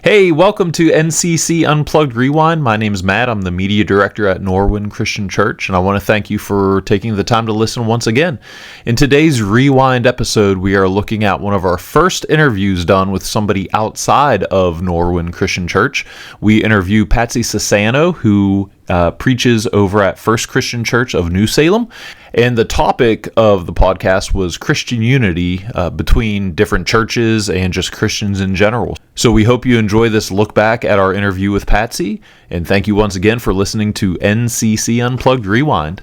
Hey, welcome to NCC Unplugged Rewind. My name is Matt. I'm the media director at Norwin Christian Church, and I want to thank you for taking the time to listen once again. In today's Rewind episode, we are looking at one of our first interviews done with somebody outside of Norwin Christian Church. We interview Patsy Sassano, who preaches over at First Christian Church of New Salem. And the topic of the podcast was Christian unity between different churches and just Christians in general. So we hope you enjoy this look back at our interview with Patsy. And thank you once again for listening to NCC Unplugged Rewind.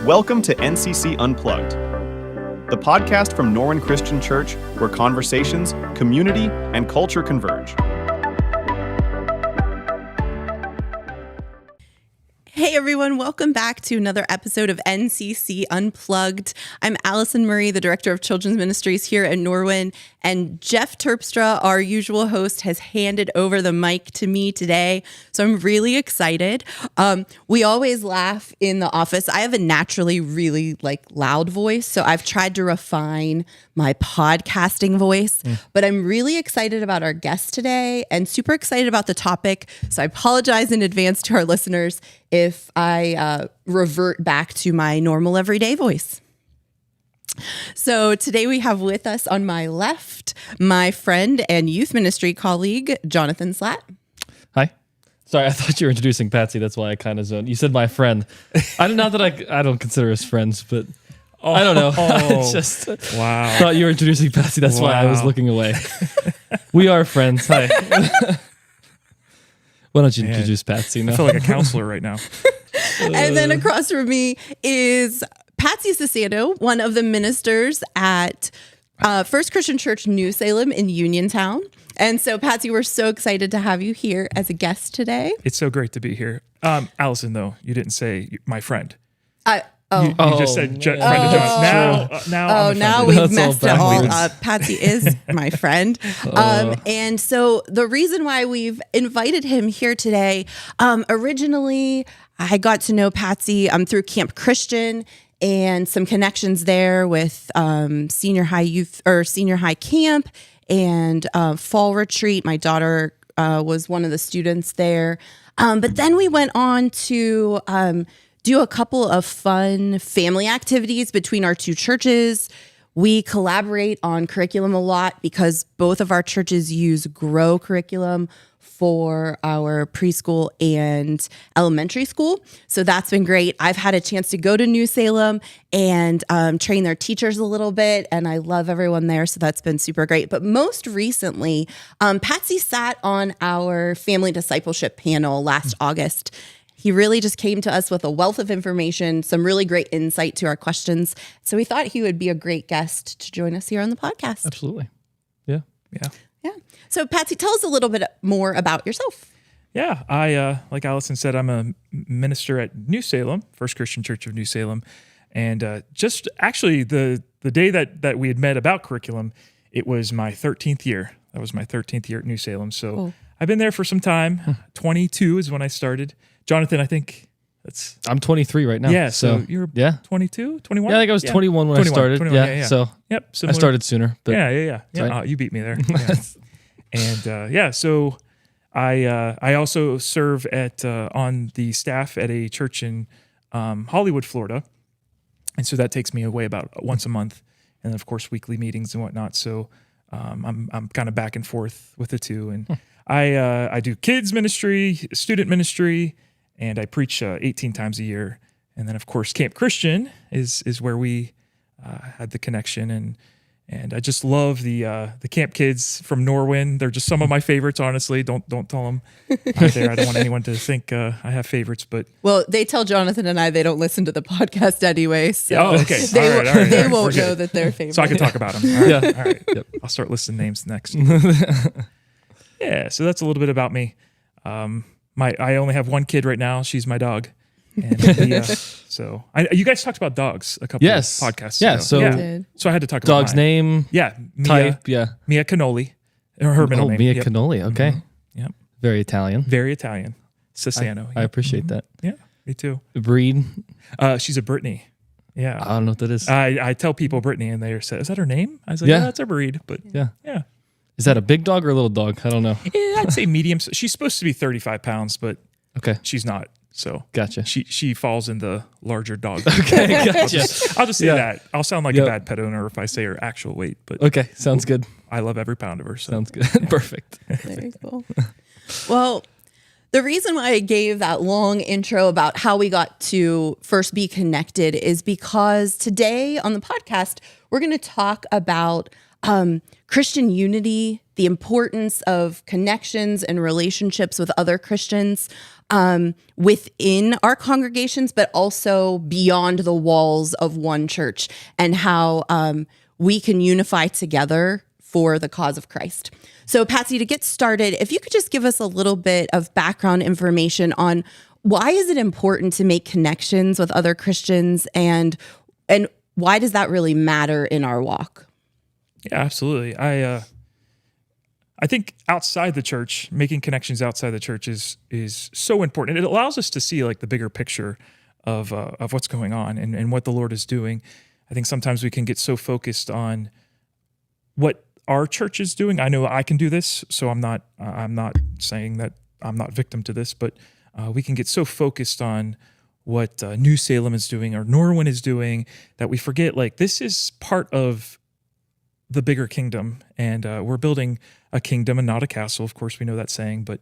Welcome to NCC Unplugged, the podcast from Norwin Christian Church where conversations, community, and culture converge. Hey everyone, welcome back to another episode of NCC Unplugged. I'm Allison Murray, the Director of Children's Ministries here at Norwin, and Jeff Terpstra, our usual host, has handed over the mic to me today, so I'm really excited. We always laugh in the office. I have a naturally really loud voice, so I've tried to refine my podcasting voice, but I'm really excited about our guest today and super excited about the topic, so I apologize in advance to our listeners if I revert back to my normal everyday voice. So today we have with us on my left, my friend and youth ministry colleague, Jonathan Slatt. Hi. Sorry, I thought you were introducing Patsy. That's why I kind of zoned. You said my friend. I don't consider us friends, but I don't know. It's just Wow. thought you were introducing Patsy. That's why I was looking away. We are friends. Hi. Why don't you introduce Patsy now? I feel like a counselor right now. And then across from me is Patsy Sassano, one of the ministers at First Christian Church New Salem in Uniontown. And so, Patsy, we're so excited to have you here as a guest today. It's so great to be here. Allison, though, you didn't say my friend. Oh, You just said friend of John. Now I'm we've That's messed all it all backwards. up. Patsy is my friend. And so the reason why we've invited him here today, originally I got to know Patsy through Camp Christian and some connections there with senior high camp and fall retreat. My daughter was one of the students there. But then we went on to do a couple of fun family activities between our two churches. We collaborate on curriculum a lot because both of our churches use Grow curriculum for our preschool and elementary school. So that's been great. I've had a chance to go to New Salem and train their teachers a little bit, and I love everyone there. So that's been super great. But most recently, Patsy sat on our family discipleship panel last August. He really just came to us with a wealth of information, some really great insight to our questions. So we thought he would be a great guest to join us here on the podcast. Absolutely. Yeah. Yeah. So Patsy, tell us a little bit more about yourself. Yeah, I like Allison said, I'm a minister at New Salem, First Christian Church of New Salem, and just actually the day that we had met about curriculum, it was my 13th year. That was my 13th year at New Salem. So Cool. I've been there for some time. 22 is when I started. Jonathan, I think I'm 23 right now. Yeah, so you're 22, 21? Yeah, I think I was 21 when I started. 21, yeah. So Yep, I similar. started sooner. But Yeah. right. You beat me there. Yeah. And so I also serve at on the staff at a church in Hollywood, Florida, and so that takes me away about once a month, and then of course weekly meetings and whatnot. So I'm kind of back and forth with the two, and I do kids ministry, student ministry, and I preach 18 times a year, and then of course Camp Christian is where we had the connection, and I just love the camp kids from Norwin. They're just some of my favorites, honestly. Don't tell them out there. I don't want anyone to think I have favorites, but Well, they tell Jonathan and I they don't listen to the podcast anyway, so okay. they, All right. they won't Forget know it. that they're favorite. So I can talk about them. All right. Yeah. All right. Yep. I'll start listing names next. Yeah. So that's a little bit about me. I only have one kid right now. She's my dog. And you guys talked about dogs a couple Yes. of podcasts Yeah, ago. so- Did. So I had to talk about dog's mine. name, Yeah. type. Yeah. Mia Cannoli. Or her middle name. Mia Yep. Cannoli. Okay. Yep. Very Italian. Very Italian. Sassano. I appreciate that. Yeah. Me too. Breed. She's a Brittany. Yeah. I don't know what that is. I tell people Brittany and they say, is that her name? I was like, Yeah. yeah, that's her breed. But yeah. yeah. Is that a big dog or a little dog? I don't know. Yeah, I'd say medium. She's supposed to be 35 pounds, but Okay. she's not. So Gotcha. she falls in the larger dog. Okay, gotcha. I'll just say Yeah. that. I'll sound like Yep. a bad pet owner if I say her actual weight, but Okay, sounds good. I love every pound of her. So. Sounds good. Perfect. Very cool. Well, the reason why I gave that long intro about how we got to first be connected is because today on the podcast, we're going to talk about Christian unity, the importance of connections and relationships with other Christians within our congregations, but also beyond the walls of one church, and how we can unify together for the cause of Christ. So, Patsy, to get started, if you could just give us a little bit of background information on why is it important to make connections with other Christians, and why does that really matter in our walk? Yeah, absolutely. I think outside the church, making connections outside the church is so important. It allows us to see like the bigger picture of what's going on and what the Lord is doing. I think sometimes we can get so focused on what our church is doing. I know I can do this, so I'm not saying that I'm not victim to this, but we can get so focused on what New Salem is doing or Norwin is doing that we forget like this is part of the bigger kingdom, and we're building a kingdom and not a castle. Of course, we know that saying, but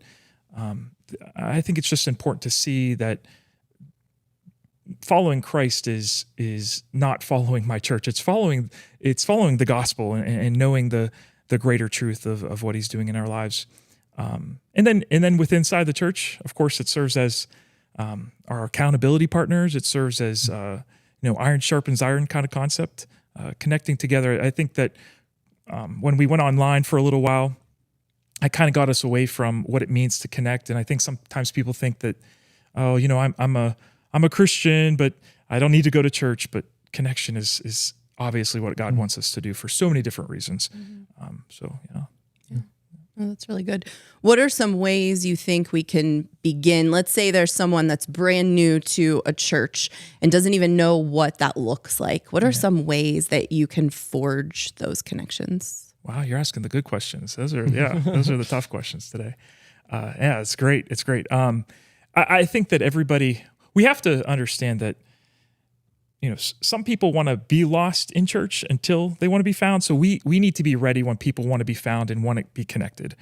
I think it's just important to see that following Christ is not following my church. It's following the gospel and knowing the greater truth of what He's doing in our lives. And then within inside the church, of course, it serves as our accountability partners. It serves as iron sharpens iron kind of concept, connecting together. I think that when we went online for a little while, I kind of got us away from what it means to connect. And I think sometimes people think that, I'm a Christian, but I don't need to go to church. But connection is obviously what God wants us to do for so many different reasons. Oh, that's really good. What are some ways you think we can begin? Let's say there's someone that's brand new to a church and doesn't even know what that looks like. What are some ways that you can forge those connections? Wow, you're asking the good questions. Those are the tough questions today. It's great. It's great. I think that we have to understand that, some people want to be lost in church until they want to be found. So we need to be ready when people want to be found and want to be connected.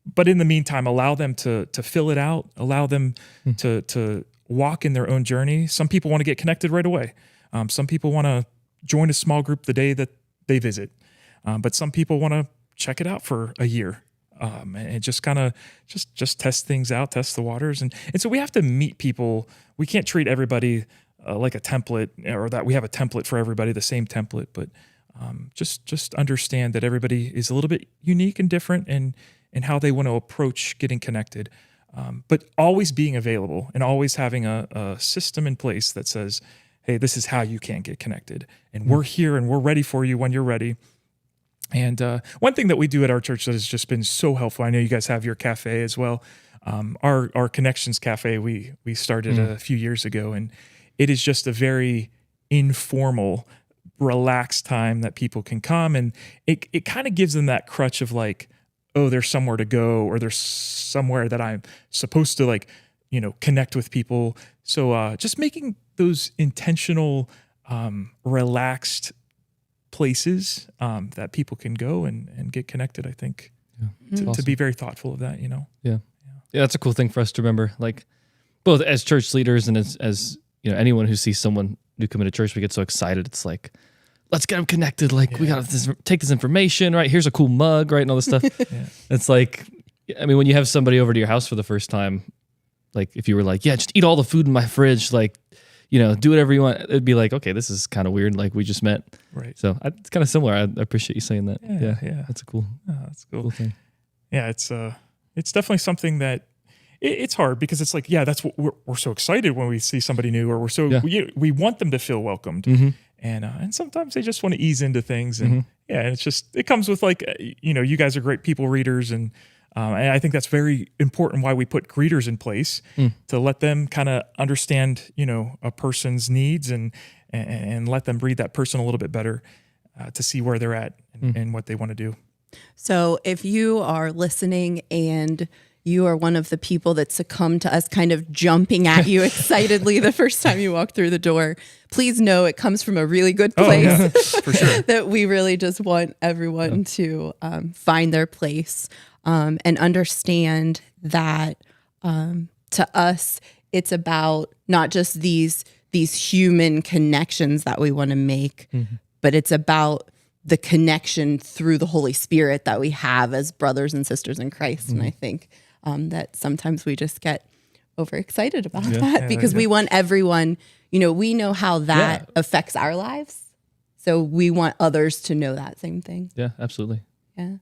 But in the meantime, allow them to fill it out, allow them to walk in their own journey. Some people want to get connected right away. Some people want to join a small group the day that they visit. But some people want to check it out for a year. And just kind of just test things out, test the waters. And so we have to meet people. We can't treat everybody like a template, or that we have a template for everybody, the same template, but just understand that everybody is a little bit unique and different in how they want to approach getting connected. But always being available and always having a system in place that says, hey, this is how you can get connected. And we're here and we're ready for you when you're ready. And one thing that we do at our church that has just been so helpful, I know you guys have your cafe as well. Our Connections Cafe, we started a few years ago, and it is just a very informal, relaxed time that people can come, and it kind of gives them that crutch of like, oh, there's somewhere to go, or there's somewhere that I'm supposed to connect with people. So just making those intentional, relaxed places that people can go and get connected, I think, to be very thoughtful of that, Yeah, that's a cool thing for us to remember, like both as church leaders and as anyone who sees someone new come into church, we get so excited. It's like, let's get them connected. Like we got to take this information, right? Here's a cool mug, right? And all this stuff. It's like, when you have somebody over to your house for the first time, like if you were like, just eat all the food in my fridge, like, do whatever you want. It'd be like, okay, this is kind of weird. Like we just met. Right. So it's kind of similar. I appreciate you saying that. Yeah. That's a cool cool thing. Yeah. It's definitely something that it's hard because it's like, that's what we're so excited when we see somebody new, or we want them to feel welcomed. And sometimes they just want to ease into things. And and it's just, it comes with like, you guys are great people readers. And I think that's very important why we put greeters in place to let them kind of understand, a person's needs and let them read that person a little bit better to see where they're at and what they want to do. So if you are listening and you are one of the people that succumbed to us kind of jumping at you excitedly the first time you walk through the door, please know it comes from a really good place. For sure. That we really just want everyone to find their place and understand that to us, it's about not just these human connections that we want to make, but it's about the connection through the Holy Spirit that we have as brothers and sisters in Christ. And I think that sometimes we just get overexcited about that because we want everyone, we know how that affects our lives. So we want others to know that same thing. Yeah, absolutely. Yeah.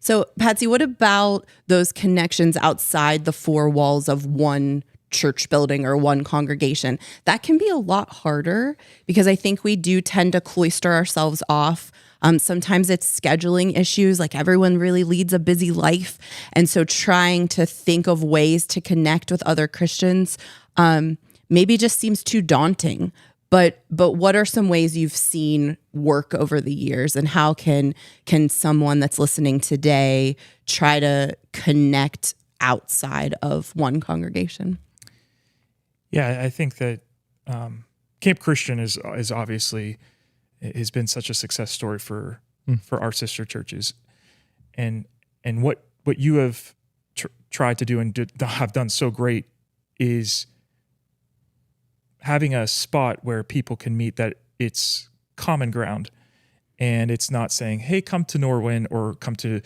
So Patsy, what about those connections outside the four walls of one church building or one congregation? That can be a lot harder because I think we do tend to cloister ourselves off. Sometimes it's scheduling issues, like everyone really leads a busy life. And so trying to think of ways to connect with other Christians maybe just seems too daunting. But what are some ways you've seen work over the years, and how can someone that's listening today try to connect outside of one congregation? Yeah, I think that Camp Christian is obviously has been such a success story for our sister churches, and what you have tried to do and have done so great is having a spot where people can meet, that it's common ground, and it's not saying, hey, come to Norwin or come to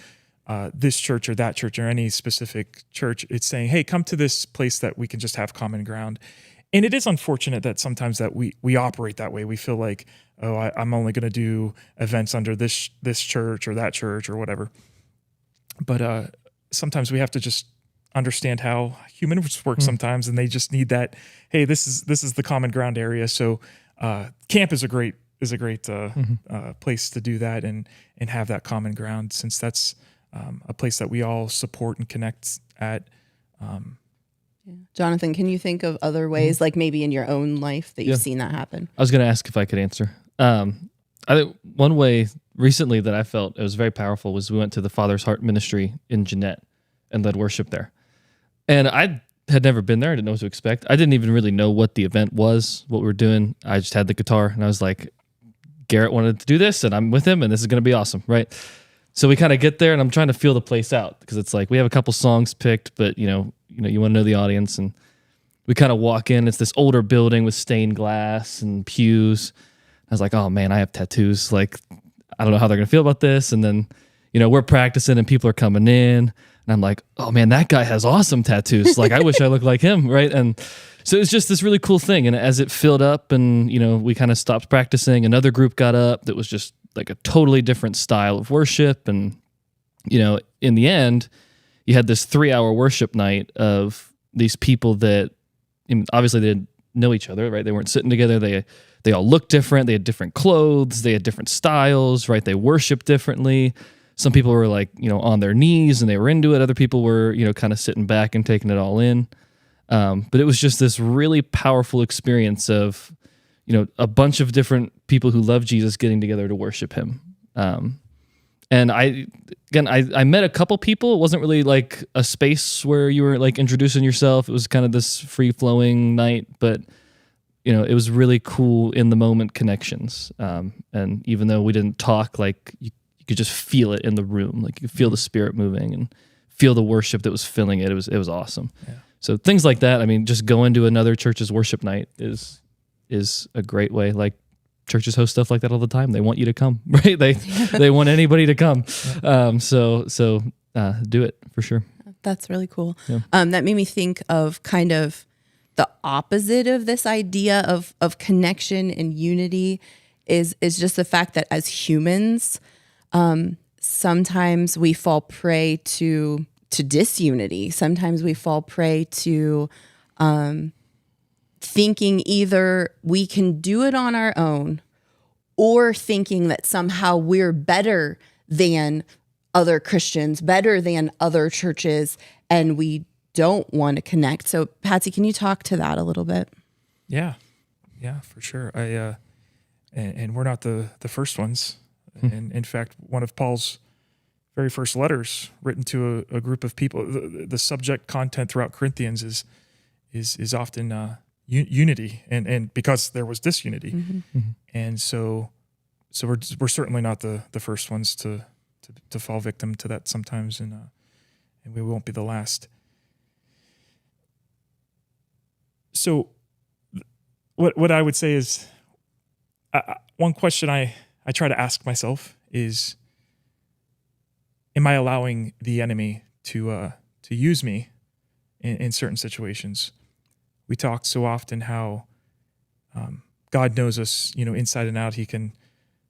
this church or that church or any specific church. It's saying, hey, come to this place that we can just have common ground. And it is unfortunate that sometimes that we operate that way. We feel like, oh, I'm only going to do events under this church or that church or whatever. But sometimes we have to just understand how humans work sometimes, and they just need that. Hey, this is the common ground area. So camp is a great place to do that and have that common ground, since that's a place that we all support and connect at. Jonathan, can you think of other ways, like maybe in your own life, that you've seen that happen? I was going to ask if I could answer. I think one way recently that I felt it was very powerful was we went to the Father's Heart Ministry in Jeanette and led worship there. And I had never been there. I didn't know what to expect. I didn't even really know what the event was, what we were doing. I just had the guitar, and I was like, Garrett wanted to do this, and I'm with him, and this is going to be awesome, right? So we kind of get there, and I'm trying to feel the place out, because it's like we have a couple songs picked, but you want to know the audience, and we kind of walk in. It's this older building with stained glass and pews. I was like, oh man, I have tattoos. Like, I don't know how they're going to feel about this. And then, we're practicing, and people are coming in. And I'm like, oh man, that guy has awesome tattoos. Like, I wish I looked like him, right? And so it was just this really cool thing. And as it filled up and, we kind of stopped practicing, another group got up that was just like a totally different style of worship. And, in the end, you had this 3-hour worship night of these people that obviously they didn't know each other, right? They weren't sitting together. They all looked different. They had different clothes. They had different styles, right? They worshiped differently. Some people were like, on their knees and they were into it. Other people were, kind of sitting back and taking it all in. But it was just this really powerful experience of, a bunch of different people who love Jesus getting together to worship him. And I met a couple people. It wasn't really like a space where you were like introducing yourself. It was kind of this free flowing night, but it was really cool in the moment connections. And even though we didn't talk, like you could just feel it in the room. Like you could feel the Spirit moving and feel the worship that was filling it. It was awesome. Yeah. So things like that. I mean, just going to another church's worship night is a great way. Like churches host stuff like that all the time. They want you to come, right? They want anybody to come. So do it for sure. That's really cool. Yeah. That made me think of kind of the opposite of this idea of connection and unity is just the fact that as humans, sometimes we fall prey to disunity. Sometimes we fall prey to thinking either we can do it on our own, or thinking that somehow we're better than other Christians, better than other churches, and we don't want to connect. So Patsy, can you talk to that a little bit? Yeah, for sure. And we're not the first ones. And in fact, one of Paul's very first letters written to a group of people. The subject content throughout Corinthians is often unity, and because there was disunity, and so we're certainly not the first ones to fall victim to that sometimes, and we won't be the last. So, what I would say is, one question I try to ask myself is, am I allowing the enemy to use me in certain situations? We talk so often how God knows us, inside and out. He can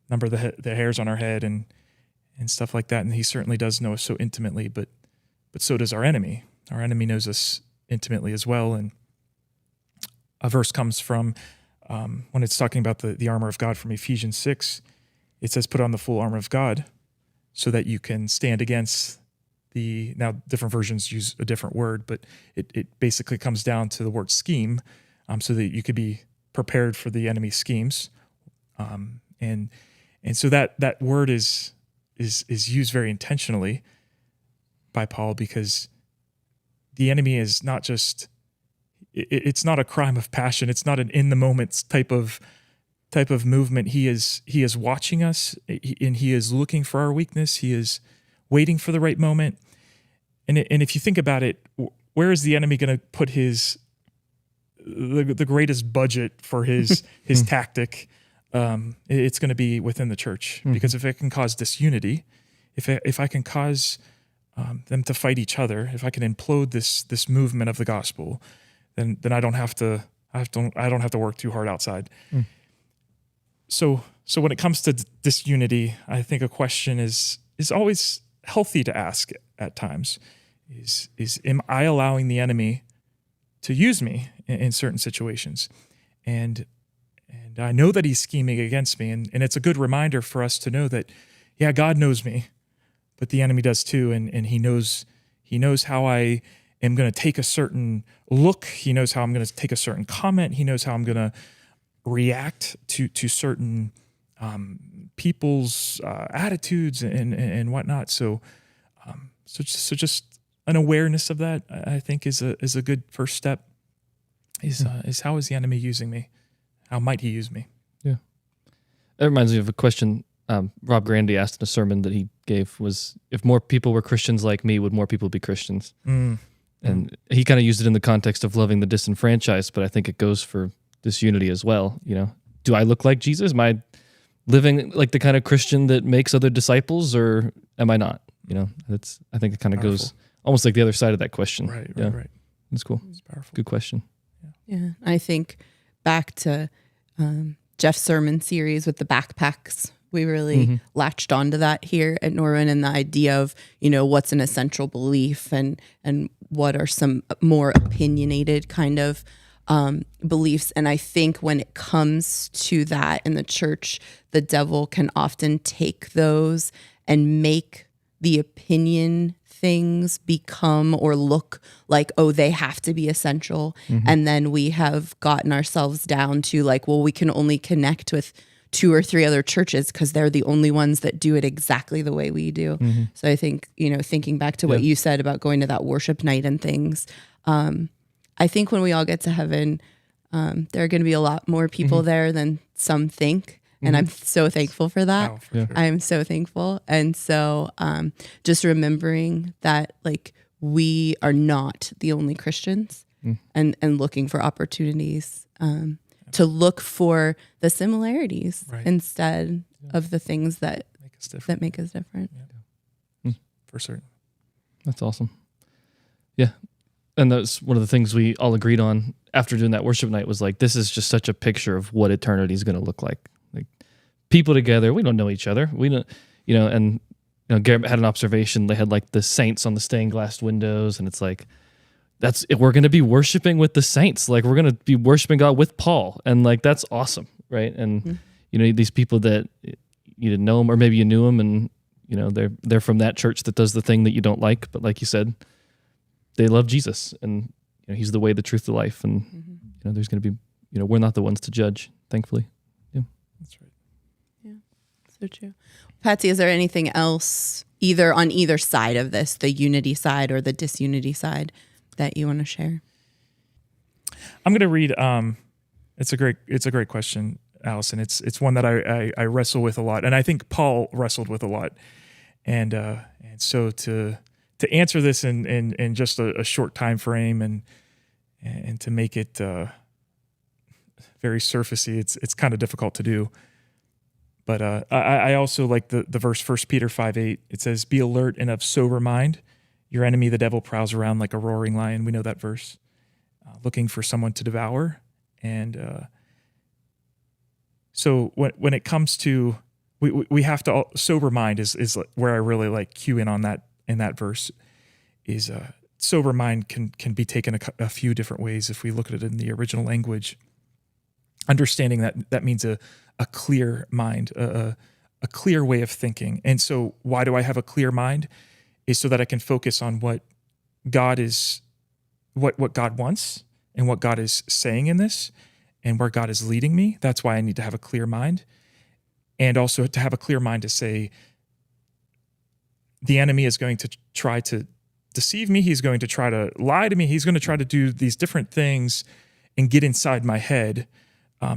number the hairs on our head and stuff like that, and He certainly does know us so intimately. But so does our enemy. Our enemy knows us intimately as well. And a verse comes from when it's talking about the armor of God from Ephesians 6. It says, "Put on the full armor of God, so that you can stand against now different versions use a different word, but it basically comes down to the word scheme, so that you could be prepared for the enemy's schemes. And so that word is used very intentionally by Paul, because the enemy is not just, it's not a crime of passion. It's not an in the moment type of movement. He is watching us, and he is looking for our weakness. He is waiting for the right moment. And if you think about it, where is the enemy going to put the greatest budget for his tactic? It's going to be within the church, because if it can cause disunity, if I can cause them to fight each other, if I can implode this movement of the gospel, then I don't have to work too hard outside. So when it comes to disunity, I think a question is always healthy to ask at times: is am I allowing the enemy to use me in certain situations? And I know that he's scheming against me, and it's a good reminder for us to know that, yeah, God knows me, but the enemy does too, and he knows how I am going to take a certain look. He knows how I'm going to take a certain comment. He knows how I'm going to react to certain people's attitudes and whatnot. So just an awareness of that, I think, is a good first step. Is how is the enemy using me? How might he use me? Yeah, that reminds me of a question Rob Grandy asked in a sermon that he gave, was, if more people were Christians like me, would more people be Christians? And he kind of used it in the context of loving the disenfranchised, but I think it goes for disunity as well. Do I look like Jesus? Am I living like the kind of Christian that makes other disciples, or am I not? I think it kind of goes almost like the other side of that question. Right. That's cool. It's powerful. Good question. Yeah, I think back to Jeff's sermon series with the backpacks. We really latched onto that here at Norwin, and the idea of, what's an essential belief and what are some more opinionated kind of beliefs. And I think when it comes to that in the church, the devil can often take those and make the opinion things become or look like, oh, they have to be essential. And then we have gotten ourselves down to like, well, we can only connect with 2 or 3 other churches because they're the only ones that do it exactly the way we do. So I think, thinking back to what you said about going to that worship night and things, I think when we all get to heaven, there are going to be a lot more people there than some think. And I'm so thankful for that. Sure. I'm so thankful. And so just remembering that, like, we are not the only Christians, and looking for opportunities to look for the similarities instead of the things that make us different. For certain. That's awesome. Yeah. And that's one of the things we all agreed on after doing that worship night, was like, this is just such a picture of what eternity is going to look like. Like, people together, we don't know each other. We don't, and Garrett had an observation. They had like the saints on the stained glass windows, and it's like, we're going to be worshiping with the saints. Like, we're going to be worshiping God with Paul, and like, that's awesome, right? And these people that you didn't know them, or maybe you knew them, and they're from that church that does the thing that you don't like, but like you said, they love Jesus, and he's the way, the truth, the life, and there's going to be, we're not the ones to judge, thankfully. Yeah, that's right. Yeah, so true. Patsy, is there anything else either on either side of this, the unity side or the disunity side, that you want to share? I'm going to read. It's a great question, Allison. It's one that I wrestle with a lot, and I think Paul wrestled with a lot. And so to answer this in just a short time frame and to make it very surfacey, it's kind of difficult to do. But I also like the verse 1 Peter 5:8. It says, "Be alert and of sober mind. Your enemy, the devil, prowls around like a roaring lion." We know that verse, looking for someone to devour. And so when it comes to we have to sober mind is where I really like cue in on that in that verse. Is sober mind can be taken a few different ways if we look at it in the original language. Understanding that means a clear mind, a clear way of thinking. And so why do I have a clear mind? Is so that I can focus on what God is, what God wants and what God is saying in this and where God is leading me. That's why I need to have a clear mind. And also to have a clear mind to say, the enemy is going to try to deceive me. He's going to try to lie to me. He's going to try to do these different things and get inside my head.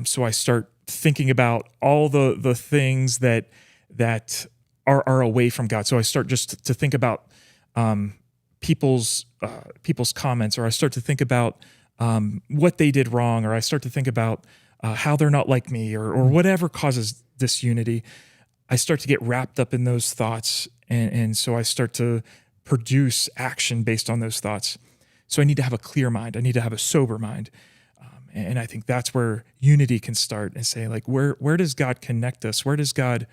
So I start thinking about all the things that are away from God. So I start just to think about people's comments, or I start to think about what they did wrong, or I start to think about how they're not like me, or whatever causes disunity. I start to get wrapped up in those thoughts, and so I start to produce action based on those thoughts. So I need to have a clear mind. I need to have a sober mind. And I think that's where unity can start, and say, like, where does God connect us? Where does God,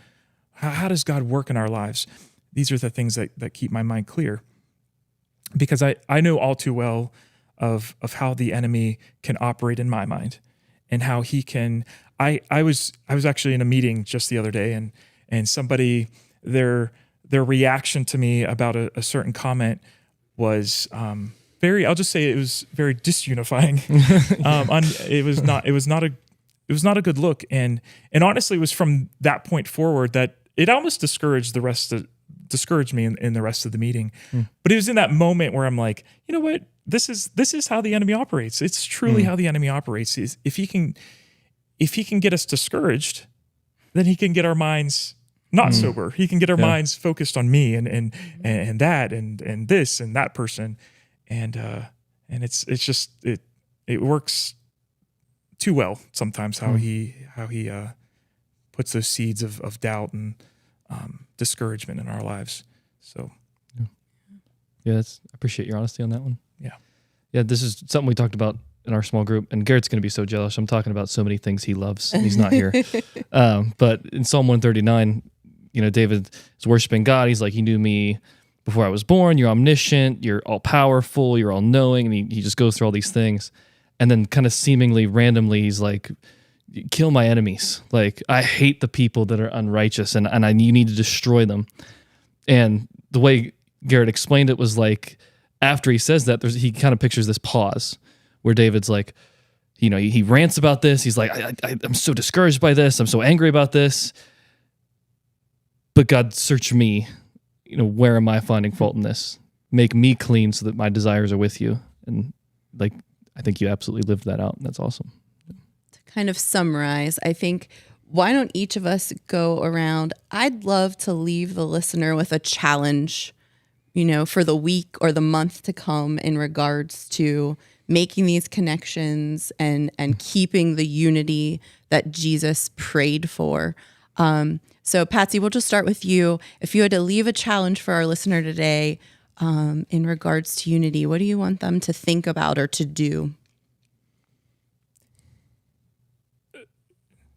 how does God work in our lives? These are the things that keep my mind clear. Because I know all too well of how the enemy can operate in my mind, and how he can, I was actually in a meeting just the other day, and somebody, their reaction to me about a certain comment was, I'll just say it was very disunifying. It was not a good look. And honestly, it was from that point forward that it almost discouraged me in the rest of the meeting. But it was in that moment where I'm like, you know what? This is how the enemy operates. It's truly how the enemy operates. Is if he can get us discouraged, then he can get our minds not sober. He can get our minds focused on me and that and this and that person. And it's just it works too well sometimes how he puts those seeds of doubt and discouragement in our lives. So I appreciate your honesty on that one. Yeah, this is something we talked about in our small group, and Garrett's going to be so jealous. I'm talking about so many things he loves, and he's not here. But in Psalm 139, David is worshiping God. He's like, "You knew me before I was born. You're omniscient. You're all powerful. You're all knowing." And he just goes through all these things. And then kind of seemingly randomly, he's like, "Kill my enemies. Like, I hate the people that are unrighteous, and you need to destroy them." And the way Garrett explained it was like, after he says that, he kind of pictures this pause where David's like, he rants about this. He's like, I'm so discouraged by this. I'm so angry about this. But God, search me. Where am I finding fault in this? Make me clean so that my desires are with you. And like, I think you absolutely lived that out. And that's awesome. To kind of summarize, I think, why don't each of us go around? I'd love to leave the listener with a challenge, for the week or the month to come in regards to making these connections and keeping the unity that Jesus prayed for. So Patsy, we'll just start with you. If you had to leave a challenge for our listener today in regards to unity, what do you want them to think about or to do?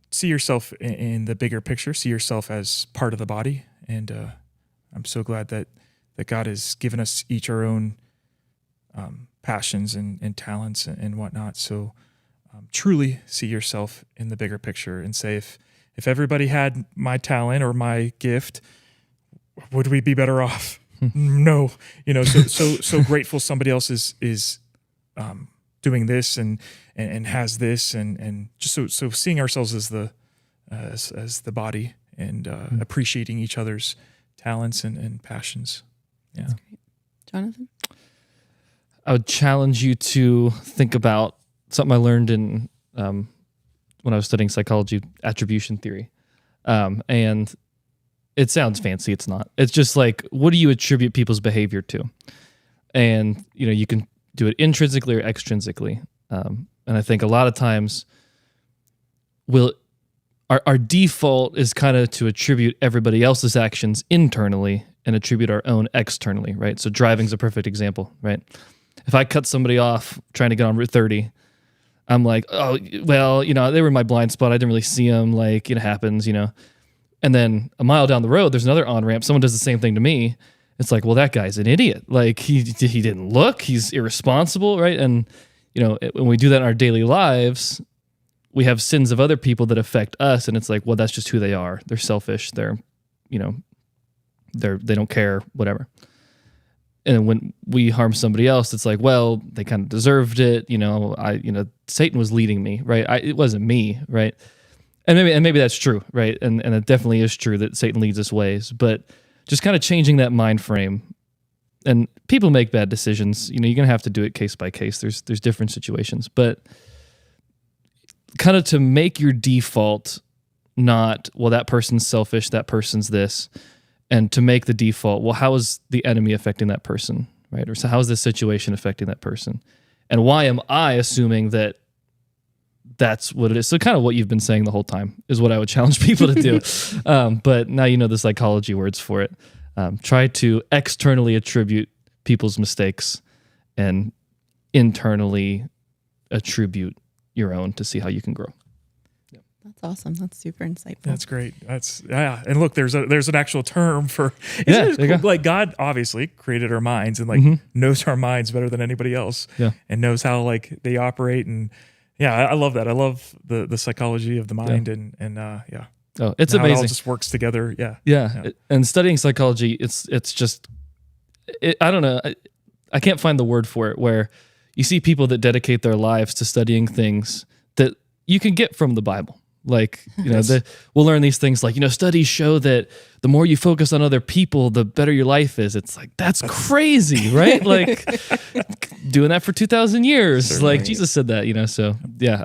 See yourself in the bigger picture. See yourself as part of the body. And I'm so glad that God has given us each our own passions and talents and whatnot. So truly see yourself in the bigger picture and say, if everybody had my talent or my gift, would we be better off? No, so grateful somebody else is doing this and has this and just so seeing ourselves as the body and appreciating each other's talents and passions. Yeah. Jonathan? I would challenge you to think about something I learned in when I was studying psychology, attribution theory. And it sounds fancy. It's not. It's just like, what do you attribute people's behavior to? And, you can do it intrinsically or extrinsically. And I think a lot of times our default is kind of to attribute everybody else's actions internally and attribute our own externally, right? So driving's a perfect example, right? If I cut somebody off trying to get on Route 30, I'm like, oh, well, they were in my blind spot. I didn't really see them. Like, it happens, And then a mile down the road, there's another on-ramp. Someone does the same thing to me. It's like, well, that guy's an idiot. Like, he didn't look. He's irresponsible, right? And, when we do that in our daily lives, we have sins of other people that affect us. And it's like, well, that's just who they are. They're selfish. They're, they don't care, whatever. And when we harm somebody else, it's like, well, they kind of deserved it. Satan was leading me, right? It wasn't me, right? And maybe that's true, right? And it definitely is true that Satan leads us ways, but just kind of changing that mind frame. And people make bad decisions. You're going to have to do it case by case. There's different situations, but kind of to make your default not, well, that person's selfish, that person's this, and to make the default, well, how is the enemy affecting that person, right? Or so how is this situation affecting that person? And why am I assuming that that's what it is? So kind of what you've been saying the whole time is what I would challenge people to do. But now you know the psychology words for it. Try to externally attribute people's mistakes and internally attribute your own to see how you can grow. That's awesome. That's super insightful. That's great. And look, there's an actual term for cool? Like God obviously created our minds and knows our minds better than anybody else. Yeah. And knows how like they operate. And I love that. I love the psychology of the mind and Oh, it's and how amazing. it all just works together. Yeah. Yeah. And studying psychology, it's just, I don't know. I can't find the word for it, where you see people that dedicate their lives to studying things that you can get from the Bible. Like, we'll learn these things like, studies show that the more you focus on other people, the better your life is. It's like, that's crazy, right? Like doing that for 2,000 years. Certainly. Like Jesus said that, so yeah,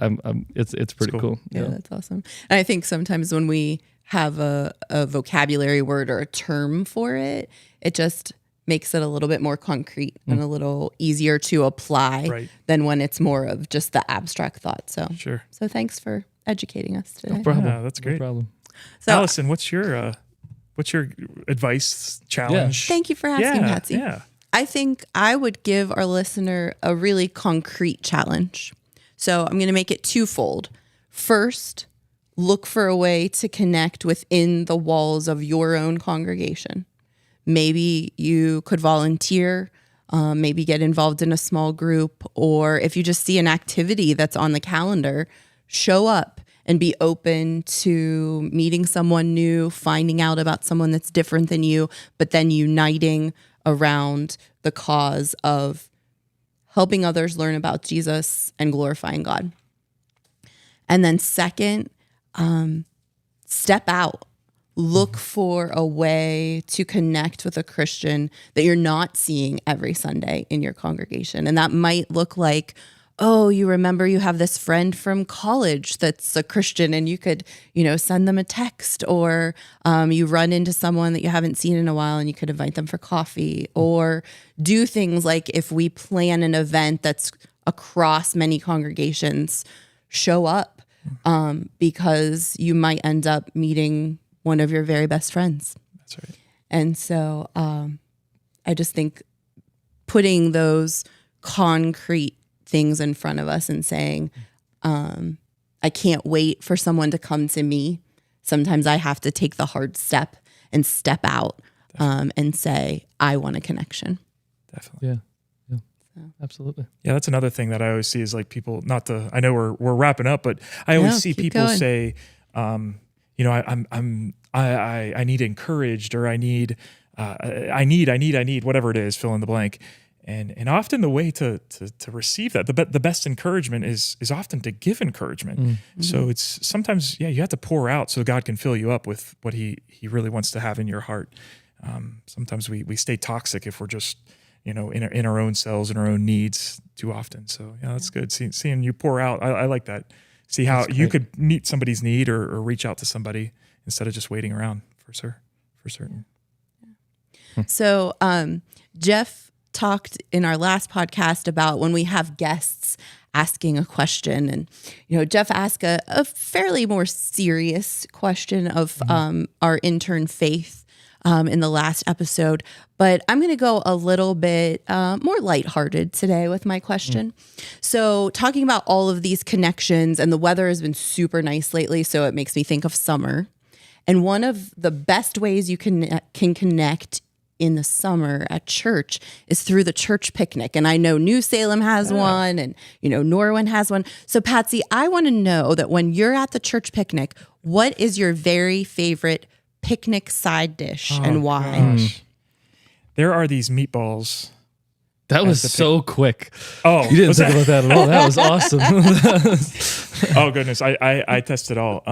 it's pretty cool. Yeah, that's awesome. And I think sometimes when we have a vocabulary word or a term for it, it just makes it a little bit more concrete and a little easier to apply than when it's more of just the abstract thought. So thanks for educating us today. No problem. Yeah, that's great. No problem. So, Allison, what's your advice challenge? thank you for asking, Patsy. Yeah. I think I would give our listener a really concrete challenge. So I'm going to make it twofold. First, look for a way to connect within the walls of your own congregation. Maybe you could volunteer, maybe get involved in a small group, or if you just see an activity that's on the calendar, show up and be open to meeting someone new, finding out about someone that's different than you, but then uniting around the cause of helping others learn about Jesus and glorifying God. And then second, step out. Look for a way to connect with a Christian that you're not seeing every Sunday in your congregation. And that might look like, oh, you remember you have this friend from college that's a Christian and you could, send them a text, or you run into someone that you haven't seen in a while and you could invite them for coffee, or do things like if we plan an event that's across many congregations, show up because you might end up meeting one of your very best friends. That's right. And so I just think putting those concrete things in front of us and saying, I can't wait for someone to come to me. Sometimes I have to take the hard step and step out and say, I want a connection. Definitely. Yeah. Absolutely. Yeah, that's another thing that I always see is like people, I know we're wrapping up, but I always see people say, I need encouraged, or I need whatever it is, fill in the blank. And often the way to receive that, the best encouragement is often to give encouragement. Mm-hmm. So it's sometimes, you have to pour out so God can fill you up with what he really wants to have in your heart. sometimes we stay toxic if we're just, in our own selves and our own needs too often. So yeah, that's good. Seeing you pour out, I like that. See how you could meet somebody's need or reach out to somebody instead of just waiting around for certain. So Jeff talked in our last podcast about when we have guests asking a question, and Jeff asked a fairly more serious question of our intern Faith in the last episode, but I'm going to go a little bit more lighthearted today with my question. So talking about all of these connections, and the weather has been super nice lately, so it makes me think of summer. And one of the best ways you can connect in the summer at church is through the church picnic. And I know New Salem has one, and Norwin has one. So Patsy, I want to know that when you're at the church picnic, what is your very favorite picnic side dish and why? Gosh. There are these meatballs. That was so quick. Oh, you didn't think about that at all. That was awesome. Oh goodness, I test it all.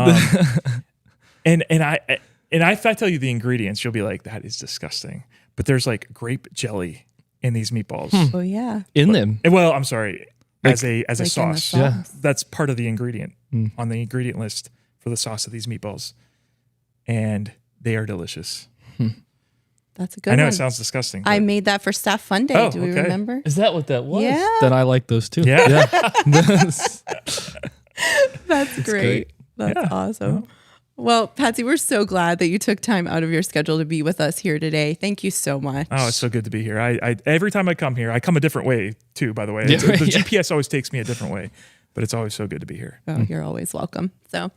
And if I tell you the ingredients, you'll be like, that is disgusting. But there's like grape jelly in these meatballs. Oh yeah. In them. Well, I'm sorry, as a like sauce. Yeah. That's part of the ingredient on the ingredient list for the sauce of these meatballs. And they are delicious. That's a good one. I know it sounds disgusting. I made that for Staff Fun Day. Oh, Do we okay. remember? Is that what that was? Yeah. Then I like those too. Yeah. That's great. That's awesome. Well, Patsy, we're so glad that you took time out of your schedule to be with us here today. Thank you so much. Oh, it's so good to be here. I every time I come here, I come a different way too, by the way. Yeah, The right, yeah. GPS always takes me a different way, but it's always so good to be here. Oh, you're always welcome. So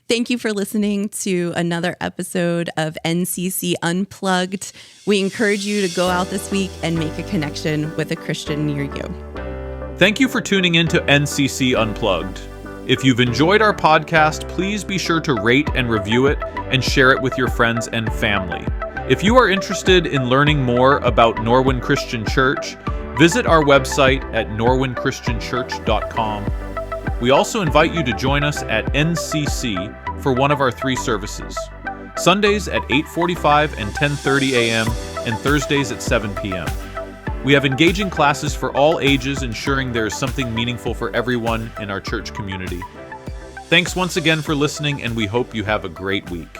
thank you for listening to another episode of NCC Unplugged. We encourage you to go out this week and make a connection with a Christian near you. Thank you for tuning in to NCC Unplugged. If you've enjoyed our podcast, please be sure to rate and review it and share it with your friends and family. If you are interested in learning more about Norwin Christian Church, visit our website at norwinchristianchurch.com. We also invite you to join us at NCC for one of our 3 services. Sundays at 8:45 and 10:30 a.m. and Thursdays at 7 p.m. We have engaging classes for all ages, ensuring there is something meaningful for everyone in our church community. Thanks once again for listening, and we hope you have a great week.